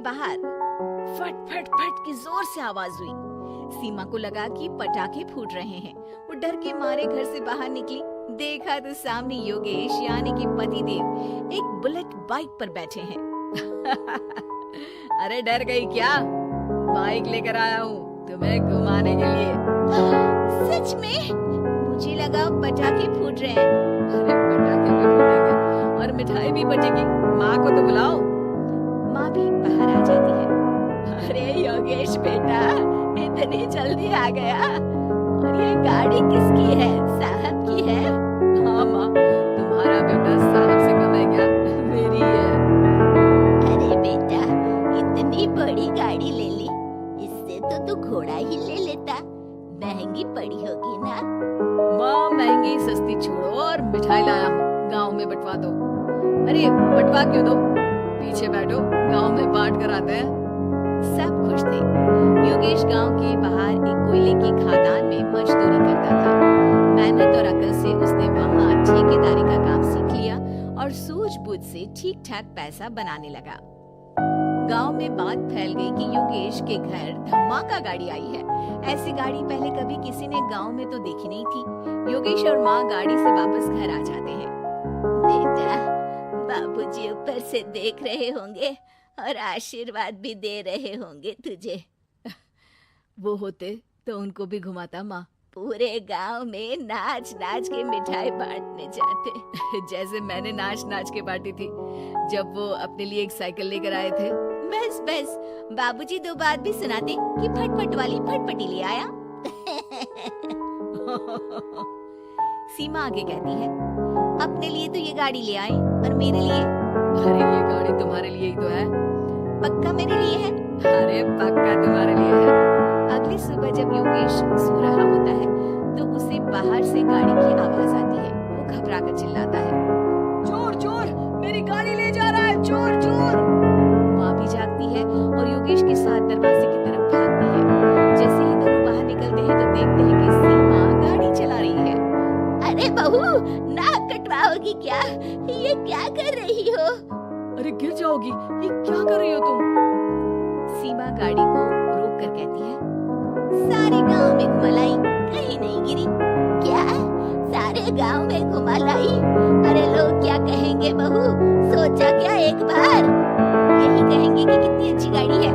बाहर फट फट फट की जोर से आवाज हुई। सीमा को लगा कि पटाखे फूट रहे हैं। वो डर के मारे घर से बाहर निकली। देखा तो सामने योगेश यानी कि पतिदेव एक बुलेट बाइक पर बैठे हैं। अरे डर गई क्या? बाइक लेकर आया हूँ तुम्हें घुमाने के लिए। सच में? मुझे लगा पटाखे फूट रहे हैं। अरे पटाखे भी फूटेंगे और मिठाई भी बटेगी। माँ को तो बुलाओ। माँ भी बाहर आ जाती है। अरे योगेश बेटा, इतनी जल्दी आ गया? और ये गाड़ी किसकी है? साहब की है? हाँ माँ, तुम्हारा बेटा साहब से कम है क्या? मेरी है। अरे बेटा, इतनी बड़ी गाड़ी ले ली, इससे तो तू घोड़ा ही ले लेता। महंगी पड़ी होगी ना? माँ महंगी सस्ती छोड़ो और मिठाई लाया हूँ, गाँव में बंटवा दो। अरे बंटवा क्यों दो? पीछे बैठो, गाँव में बांट कर आते हैं। सब खुश थे। योगेश गांव के बाहर एक कोयले की खदान में मजदूरी करता था। मेहनत और अकल से उसने वहां ठेकेदारी का काम सीख लिया और सूझबूझ से ठीक ठाक पैसा बनाने लगा। गांव में बात फैल गई कि योगेश के घर धमाका गाड़ी आई है। ऐसी गाड़ी पहले कभी किसी ने गांव में तो देखी नहीं थी। योगेश और माँ गाड़ी से वापस घर आ जाते हैं। बेटा, बाबूजी ऊपर से देख रहे होंगे और आशीर्वाद भी दे रहे होंगे तुझे। वो होते तो उनको भी घुमाता माँ। पूरे गांव में नाच नाच के मिठाई बांटने जाते। जैसे मैंने नाच नाच के बांटी थी जब वो अपने लिए एक साइकिल लेकर आए थे। बस बस, बाबूजी दो बात भी सुनाते कि फटफट वाली फटफटी ले आया। सीमा आगे कहती है, अपने लिए तो ये गाड़ी ले आए और मेरे लिए? अरे ये गाड़ी तुम्हारे लिए ही तो है। पक्का मेरे लिए है? अरे पक्का तुम्हारे लिए है। अगली सुबह जब योगेश सो रहा होता है तो उसे बाहर से गाड़ी की आवाज आती है। वो घबरा कर चिल्लाता है, चोर चोर, मेरी गाड़ी ले जा रहा है, चोर चोर। माँ भी जागती है और योगेश के साथ दरवाजे की तरफ भागती है। जैसे ही दोनों बाहर निकलते हैं तो देखते हैं कि सीमा गाड़ी चला रही है। अरे बहू, नाक कटवाओगी क्या? ये क्या कर रही हो? अरे गिर जाओगी, ये क्या कर रही हो तुम? सीमा गाड़ी को रोक कर कहती है, सारे गांव में घुमा लाई, कहीं नहीं गिरी। क्या? सारे गांव में घुमा लाई? अरे लोग क्या कहेंगे बहू? सोचा क्या एक बार? यही कहेंगे कि कितनी अच्छी गाड़ी है।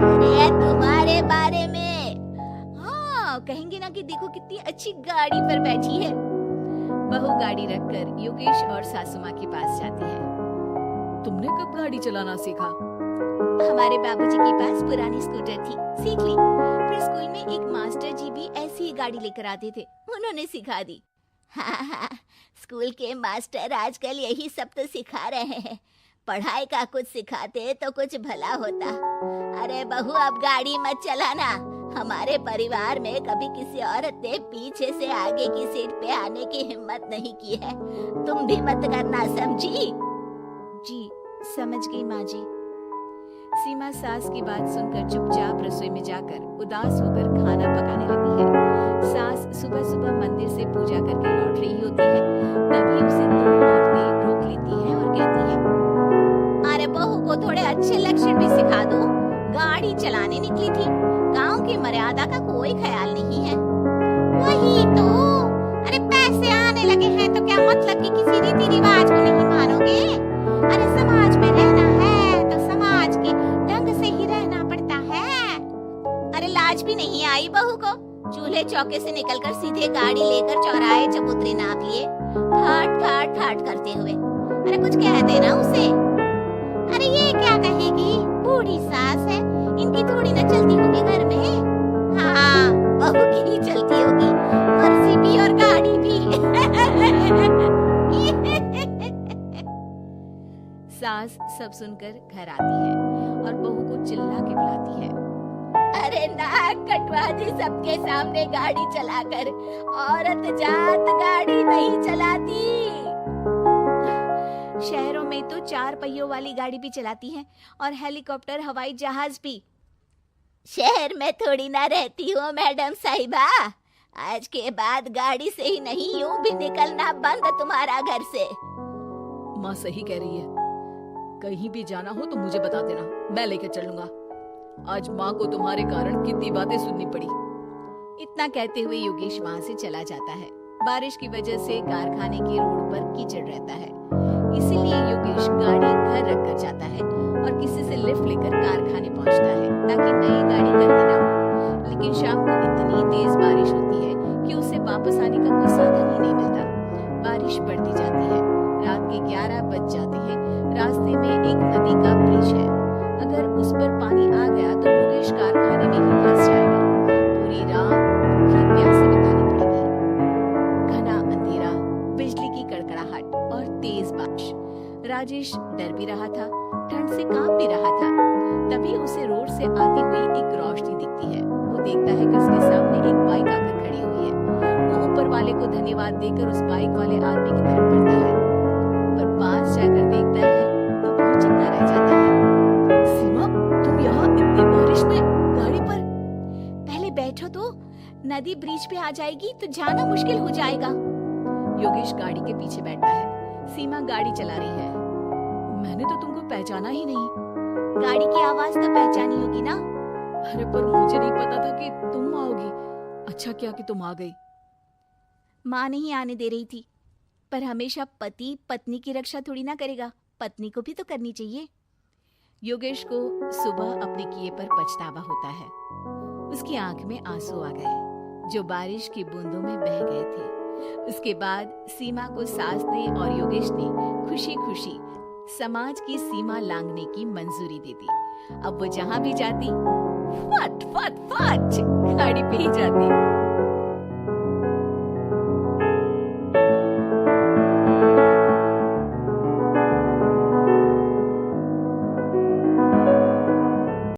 अरे तुम्हारे बारे में। हाँ, कहेंगे ना कि देखो कितनी अच्छी गाड़ी पर बैठी है। बहू गाड़ी रखकर योगेश और सासू माँ के पास जाती है। तुमने कब गाड़ी चलाना सीखा? हमारे बाबूजी के पास पुरानी स्कूटर थी, सीख ली। फिर स्कूल में एक मास्टर जी भी ऐसी ही गाड़ी लेकर आते थे, उन्होंने सिखा दी। हाँ, स्कूल के मास्टर आजकल यही सब तो सिखा रहे हैं। पढ़ाई का कुछ सिखाते तो कुछ भला होता। अरे बहू, अब गाड़ी मत चलाना। हमारे परिवार में कभी किसी औरत ने पीछे से आगे की सीट पे आने की हिम्मत नहीं की है। तुम भी मत करना, समझी? जी समझ गई माँ जी। सीमा सास की बात सुनकर चुपचाप रसोई में जाकर उदास होकर खाना पकाने लगती है। सास सुबह सुबह मंदिर से पूजा करके लौट रही होती है। तभी उसे दो औरतें रोक लेती हैं और कहती हैं, अरे बहू को थोड़े अच्छे लक्षण भी सिखा दो। गाड़ी चलाने निकली थी, गांव की मर्यादा का कोई ख्याल नहीं है। वही तो, अरे पैसे आने लगे हैं तो क्या मतलब कि किसी रीति रिवाज को नहीं मानोगे? अरे समाज में रहना है तो समाज के ढंग से ही रहना पड़ता है। अरे लाज भी नहीं आई बहू को? चूल्हे चौके से निकलकर सीधे गाड़ी लेकर चौराहे चबूतरे नाप लिए, ठाट ठाट ठाट करते हुए। अरे कुछ कह देना उसे। अरे ये क्या कहेगी, बूढ़ी सास है, इनकी थोड़ी न चलती होगी घर में। हाँ, बहू की ही चलती होगी, मर्जी भी और गाड़ी भी। सास सब सुनकर घर आती है और बहू को चिल्ला के बुलाती है, अरे नाक कटवा दी सबके सामने गाड़ी चलाकर। औरत जात गाड़ी नहीं चलाती। शहरों में तो 4 पहियों वाली गाड़ी भी चलाती हैं और हेलीकॉप्टर, हवाई जहाज भी। शहर में थोड़ी ना रहती हो मैडम साहिबा। आज के बाद गाड़ी से ही नहीं, यूं भी निकलना बंद तुम्हारा घर से। माँ सही कह रही है, कहीं भी जाना हो तो मुझे बता देना, मैं लेकर चलूंगा। आज माँ को तुम्हारे कारण कितनी बातें सुननी पड़ी। इतना कहते हुए योगेश वहाँ से चला जाता है। बारिश की वजह से कारखाने के रोड पर कीचड़ रहता है, इसीलिए योगेश गाड़ी घर रख कर जाता है और किसी से लिफ्ट लेकर कारखाने पहुंचता है ताकि नई गाड़ी करनी ना हो। लेकिन शाम को इतनी तेज बारिश होती है कि उसे वापस आने का कोई साधन ही नहीं मिलता। बारिश बढ़ती जाती है, रात के 11 बज जाते हैं। रास्ते में एक नदी का ब्रिज है, अगर उस पर पानी आ गया तो योगेश कारखाने में ही फंस जाएगा। पूरी रात भूखी प्यासे बितानी पड़ेगी। घना अंधेरा, बिजली की कड़कड़ाहट और तेज बारिश। राजेश डर भी रहा था, ठंड से कांप भी रहा था। तभी उसे रोड से आती हुई एक रोशनी दिखती है। वो देखता है कि उसके सामने एक बाइक आकर खड़ी हुई है। वो ऊपर वाले को धन्यवाद देकर उस बाइक वाले आदमी की तरफ बढ़ता है, पर पास जाकर देखता है तो बहुत चिंता रह जाता है। सीमा, तुम यहाँ इतनी बारिश में गाड़ी पर? पहले बैठो तो, नदी ब्रिज पे आ जाएगी तो जाना मुश्किल हो जाएगा। योगेश गाड़ी के पीछे बैठता है। सीमा गाड़ी चला रही है। मैंने तो तुमको पहचाना ही नहीं। गाड़ी की आवाज तो पहचानी होगी ना? अरे पर मुझे नहीं पता था कि तुम आओगी। अच्छा किया कि तुम आ गई। माँ नहीं आने दे रही थी, पर हमेशा पति पत्नी की रक्षा थोड़ी ना करेगा, पत्नी को भी तो करनी चाहिए। योगेश को सुबह अपने किए पर पछतावा होता है। उसकी आंख में आंसू आ गए जो बारिश की बूंदों में बह गए थे। उसके बाद सीमा को सास ने और योगेश ने खुशी खुशी समाज की सीमा लांघने की मंजूरी दे दी। अब वो जहां भी जाती फट फट फट गाड़ी पे ही जाती।